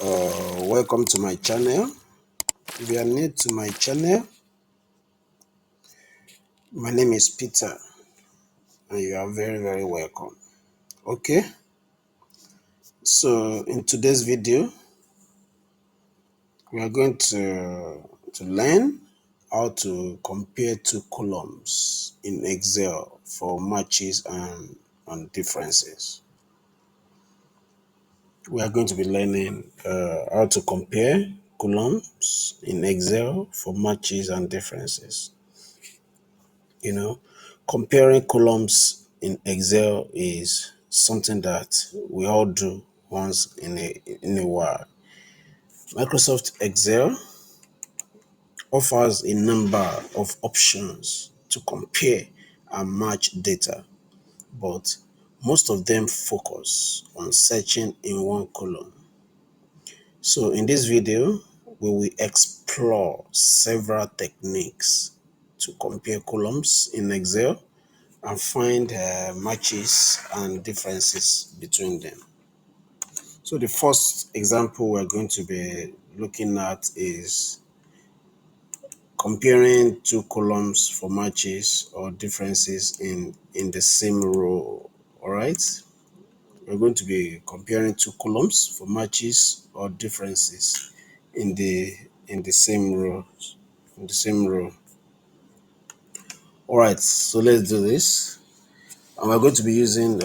Welcome to my channel. If you are new to my channel, my name is Peter and you are very welcome. Okay, so in today's video we are going to learn how to compare two columns in Excel for matches and differences. We are going to be learning how to compare columns in Excel for matches and differences. Comparing columns in Excel is something that we all do once in a while. Microsoft Excel offers a number of options to compare and match data, but most of them focus on searching in one column. So in this video, we will explore several techniques to compare columns in Excel and find matches and differences between them. So the first example we're going to be looking at is comparing two columns for matches or differences in the same row. All right, we're going to be comparing two columns for matches or differences in the same row. All right, so let's do this. And we're going to be using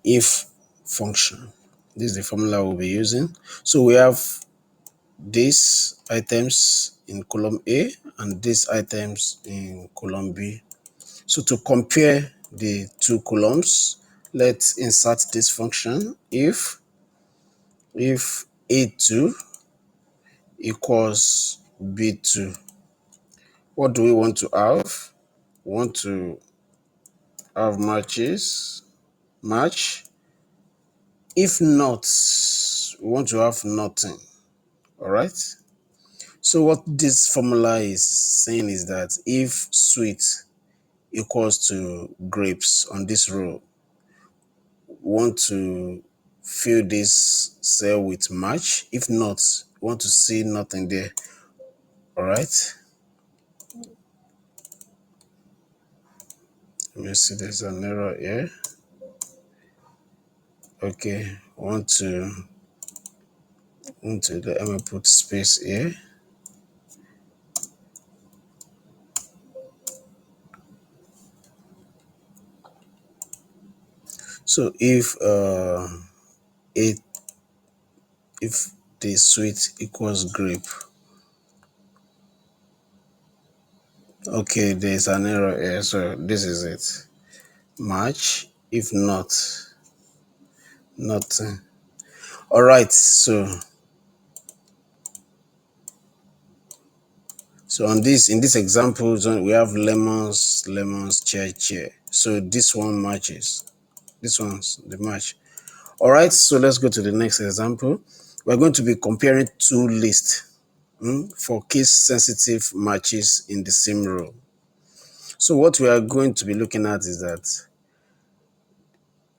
if function. This is the formula we'll be using. So we have these items in column A and these items in column B. So to compare the two columns, let's insert this function if A2 equals B2. What do we want to have? We want to have match. If not, we want to have nothing. All right. So what this formula is saying is that if sweet equals to grapes on this row, we want to fill this cell with match. If not, we want to see nothing there. All right. Let me see, there's an error here. Okay, let me put space here. So if the sweet equals grape, okay, there's an error here. So this is it. Match. If not, nothing. All right. So in this example, we have lemons, chair. So this one matches. This one's the match. All right. So let's go to the next example. We're going to be comparing two lists for case sensitive matches in the same row. So what we are going to be looking at is that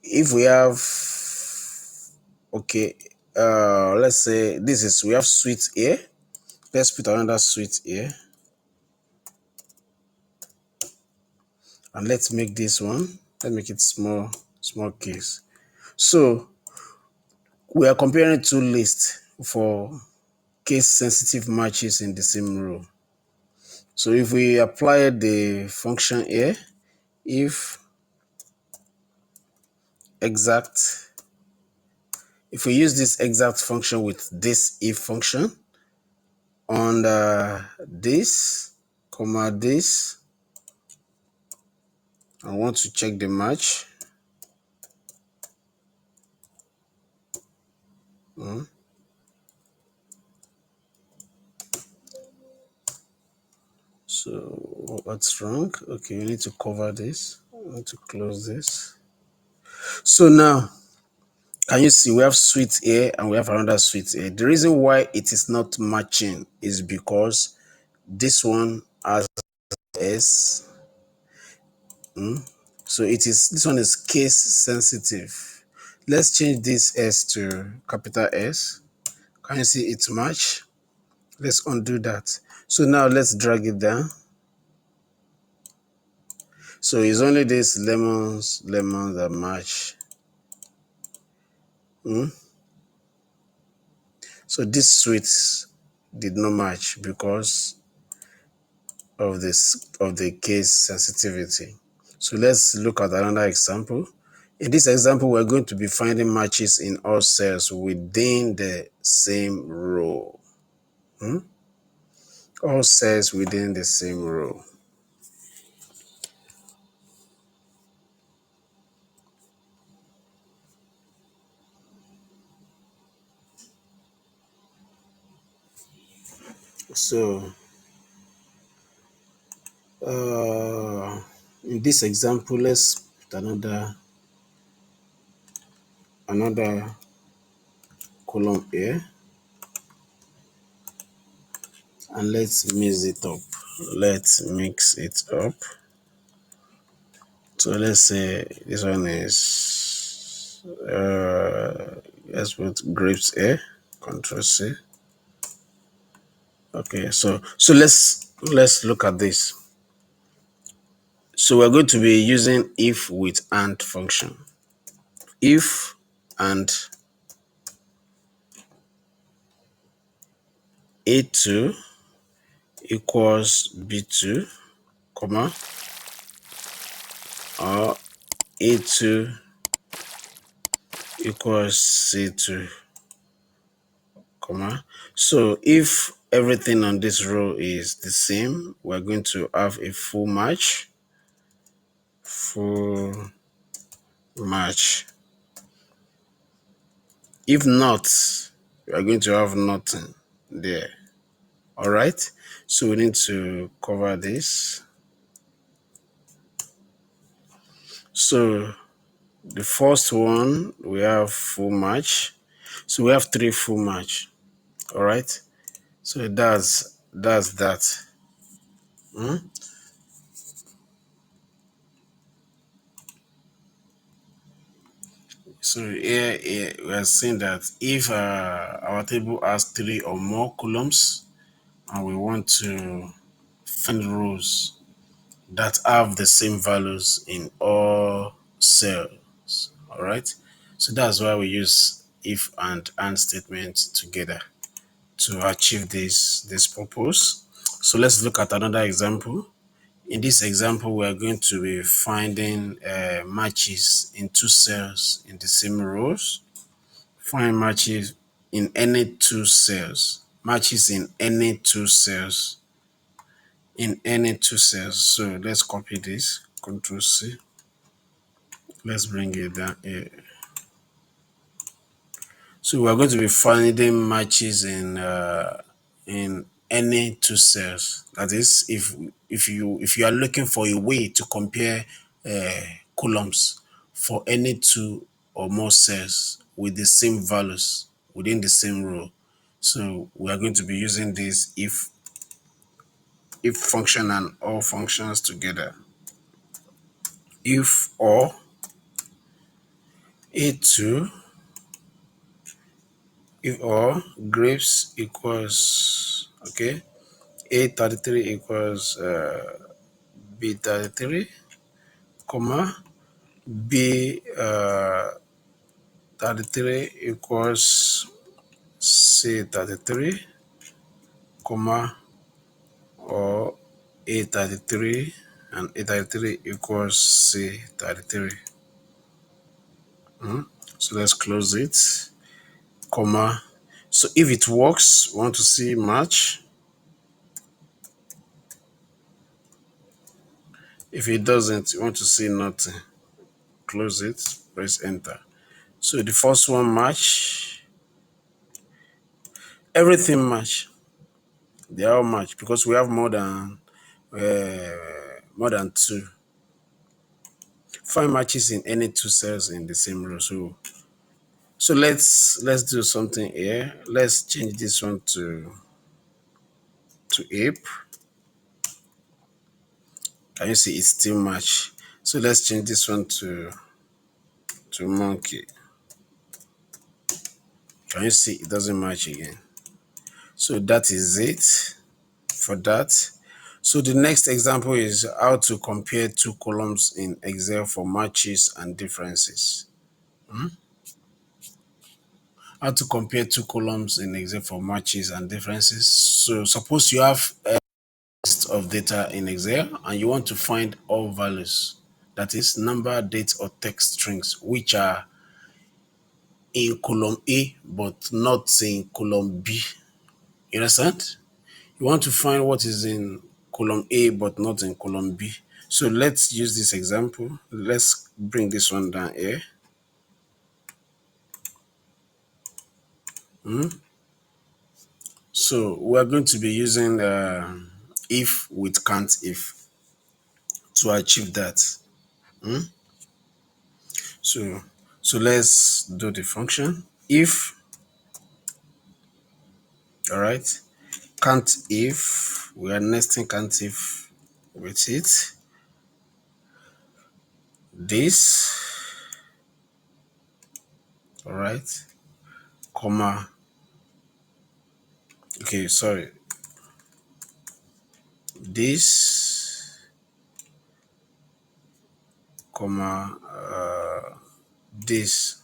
if we have, okay, let's say we have sweet here. Let's put another sweet here. And let's make this one, let's make it small case. So we are comparing two lists for case sensitive matches in the same row. So if we apply the function here, if we use this exact function with this if function on this, comma this, I want to check the match. So what's wrong? Okay, we need to cover this. I want to close this. So now, can you see we have sweet here and we have another sweet here? The reason why it is not matching is because this one has S. So this one is case sensitive. Let's change this S to capital S Can you see it match? Let's undo that. So now let's drag it down. So it's only this lemons that match. So these sweets did not match because of the case sensitivity. So let's look at another example. In this example, we're going to be finding matches in all cells within the same row. All cells within the same row. So in this example, let's put another column here, and let's mix it up. Let's mix it up. So let's say this one is let's put grapes here. Control C. Okay, so let's look at this. So we're going to be using if with and function. If and A2 equals B2, comma, or A2 equals C2, comma. So if everything on this row is the same, we're going to have a full match. Full match. If not, we are going to have nothing there. All right. So we need to cover this. So the first one, we have full match. So we have 3 full match. All right. So that's that. So here we are saying that if our table has 3 or more columns and we want to find rows that have the same values in all cells. All right. So that's why we use if and statement together to achieve this purpose. So let's look at another example. In this example, we are going to be finding matches in 2 cells in the same rows. Find matches in any 2 cells. Matches in any 2 cells. In any 2 cells. So let's copy this. Control C. Let's bring it down here. So we're going to be finding matches in any 2 cells. That is, if you are looking for a way to compare columns for any 2 or more cells with the same values within the same row. So we are going to be using this if function and all functions together. If or A2, if or grapes equals, okay, A33 equals B33, comma, B33 equals C33, comma, or A33 and A33 equals C33. So let's close it, comma. So if it works, we want to see match. If it doesn't, you want to see nothing. Close it, press enter. So the first one match, everything match. They are all match because we have more than 2. Find matches in any 2 cells in the same row. So let's do something here. Let's change this one to ape. Can you see it's still match? So let's change this one to monkey. Can you see it doesn't match again? So that is it for that. So the next example is how to compare two columns in Excel for matches and differences. How to compare two columns in Excel for matches and differences. So suppose you have a list of data in Excel and you want to find all values, that is number, date, or text strings, which are in column A but not in column B. You understand? You want to find what is in column A but not in column B. So let's use this example. Let's bring this one down here. So we're going to be using if with can't if to achieve that. So let's do the function if. All right, can't if, we are nesting can't if with it, this, all right, comma, okay, sorry, this, comma, this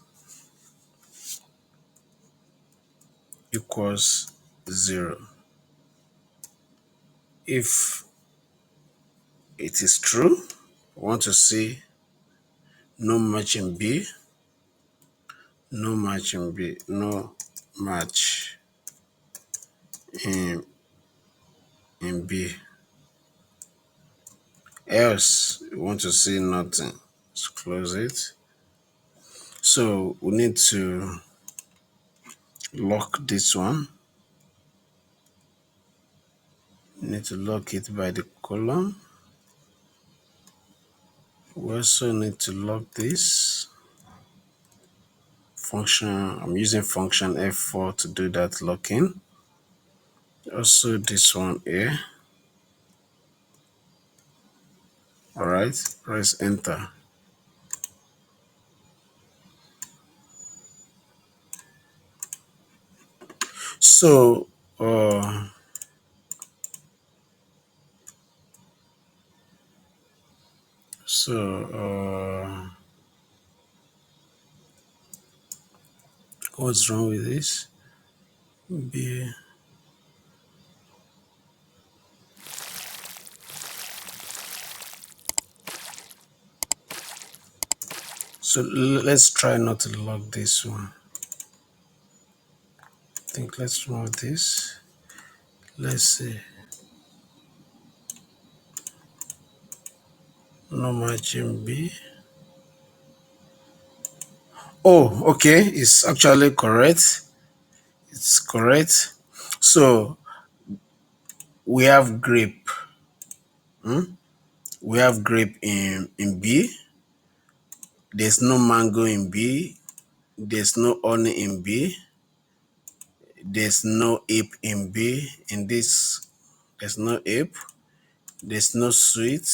equals 0. If it is true, we want to see no match in B, no match in B, no match in, in B. Else, we want to see nothing. Let's close it. So we need to lock this one. We need to lock it by the column. We also need to lock this function. I'm using function F4 to do that locking. Also this one here. All right, press enter. So what's wrong with this? B. So let's try not to lock this one. I think let's remove this. Let's see. No margin B. Oh, okay. It's actually correct. It's correct. So we have grape. We have grape in B. There's no mango in B. There's no honey in B. There's no ape in B. In this, there's no ape. There's no sweet,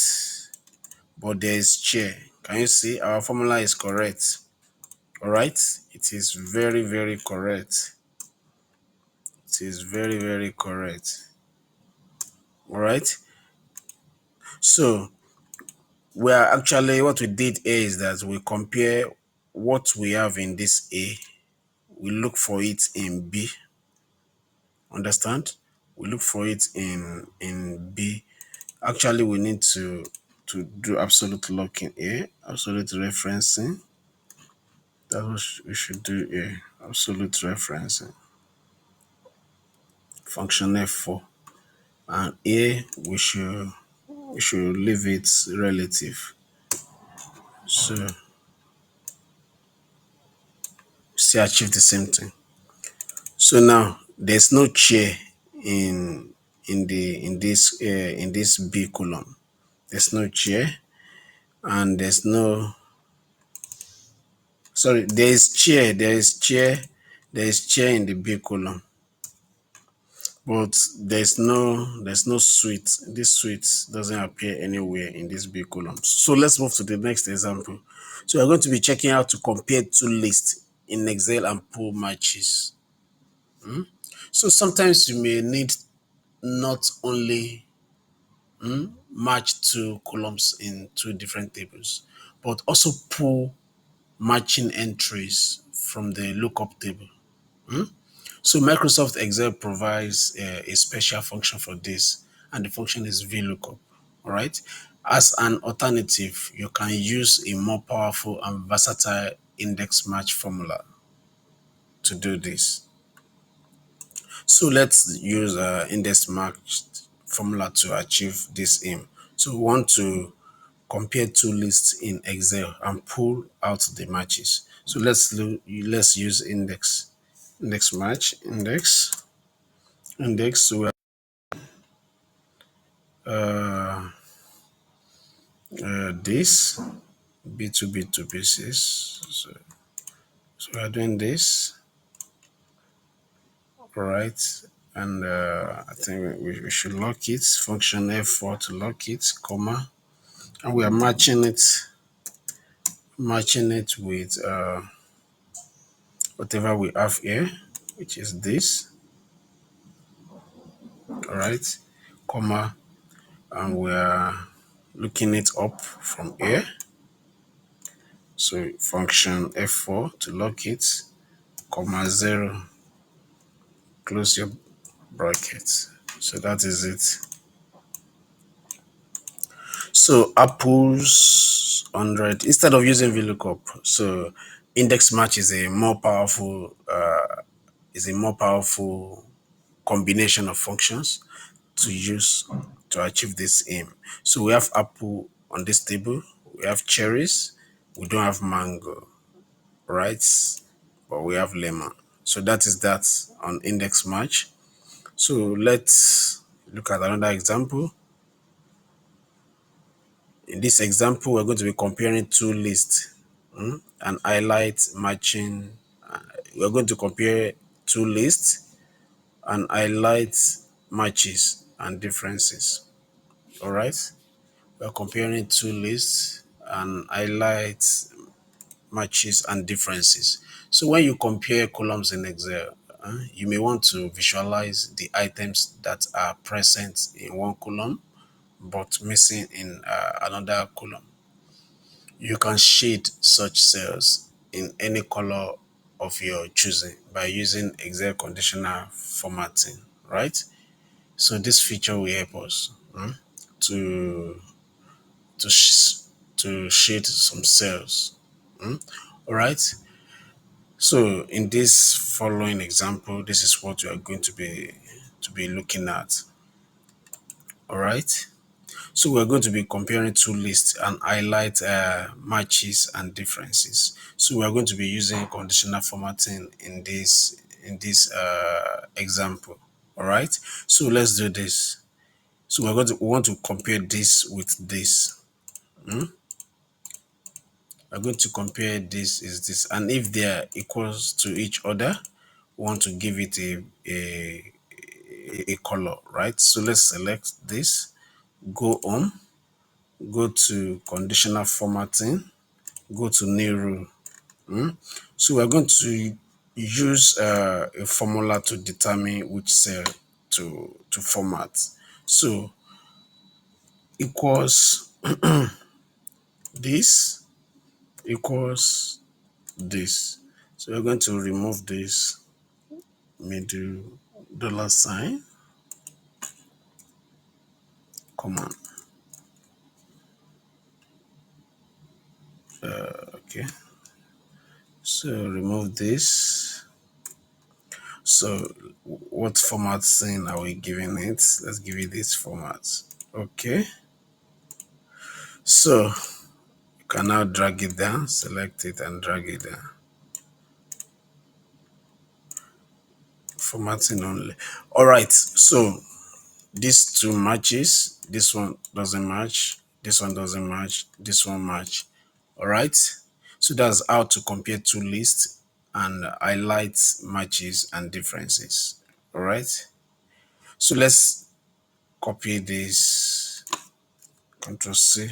but there is chair. Can you see? Our formula is correct. All right. It is very, very correct. It is very, very correct. All right. So we are actually, what we did here is that we compare what we have in this A. We look for it in B. Understand? We look for it in B. Actually, we need to do absolute locking here, absolute referencing. That's what we should do here. Absolute referencing. Function F4. And here we should leave it relative. So still achieve the same thing. So now there's no chair in this B column. There's no chair, and there's no, sorry, there is chair in the B column, but there's no suite. This suite doesn't appear anywhere in this B column. So let's move to the next example. So we're going to be checking how to compare two lists in Excel and pull matches. So sometimes you may need not only match two columns in two different tables, but also pull matching entries from the lookup table. So Microsoft Excel provides a special function for this, and the function is VLOOKUP. All right. As an alternative, you can use a more powerful and versatile index match formula to do this. So let's use index match formula to achieve this aim. So we want to compare two lists in Excel and pull out the matches. So let's use index match index. So uh, this B2 B2 basis. So we are doing this, all right? And I think we should lock it, function F4 to lock it, comma, and we are matching it with whatever we have here, which is this, all right, comma, and we are looking it up from here. So function F4 to lock it, comma 0, close your bracket. So that is it. So apples 100 instead of using VLOOKUP. So index match is a more powerful combination of functions to use to achieve this aim. So we have apple on this table, we have cherries, we don't have mango, right? But we have lemon. So that is that on index match. So let's look at another example. In this example, we're going to be comparing two lists and highlight matching. We're going to compare two lists and highlight matches and differences. All right. We're comparing two lists and highlight matches and differences. So when you compare columns in Excel, you may want to visualize the items that are present in one column but missing in another column. You can shade such cells in any color of your choosing by using Excel conditional formatting, right? So this feature will help us to to sh- to shade some cells. All right. So in this following example, this is what we are going to be looking at. All right. So we're going to be comparing two lists and highlight matches and differences. So we're going to be using conditional formatting in this example. All right. So let's do this. So we want to compare this with this. We're going to compare this is this, and if they are equals to each other, we want to give it a color, right? So let's select this, go home, go to conditional formatting, go to new rule. So we're going to use a formula to determine which cell to format. So equals this equals this. So we're going to remove this middle dollar sign, comma. Okay. So remove this. So what format sign are we giving it? Let's give it this format. Okay. So you can now drag it down, select it and drag it down. Formatting only. All right. So these two matches, this one doesn't match, this one doesn't match, this one match. All right. So that's how to compare two lists and highlight matches and differences. All right. So let's copy this, Control C.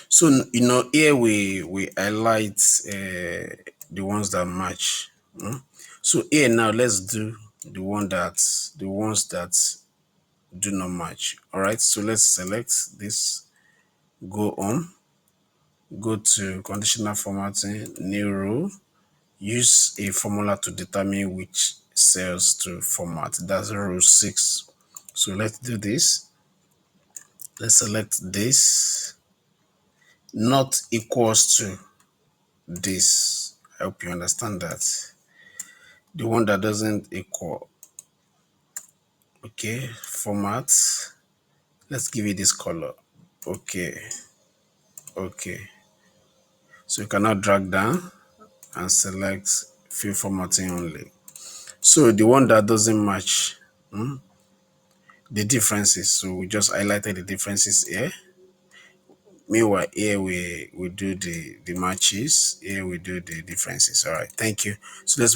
So here we highlight the ones that match. So here now, let's do the ones that do not match. All right, so let's select this, go on, go to conditional formatting, new row, use a formula to determine which cells to format. That's row 6. So let's do this. Let's select this, not equals to this. I hope you understand that. The one that doesn't equal. Okay, format. Let's give it this color. Okay, okay. So you can now drag down and select fill formatting only. So the one that doesn't match the differences. So we just highlighted the differences here. Meanwhile, here we do the matches. Here we do the differences. All right, thank you. So let's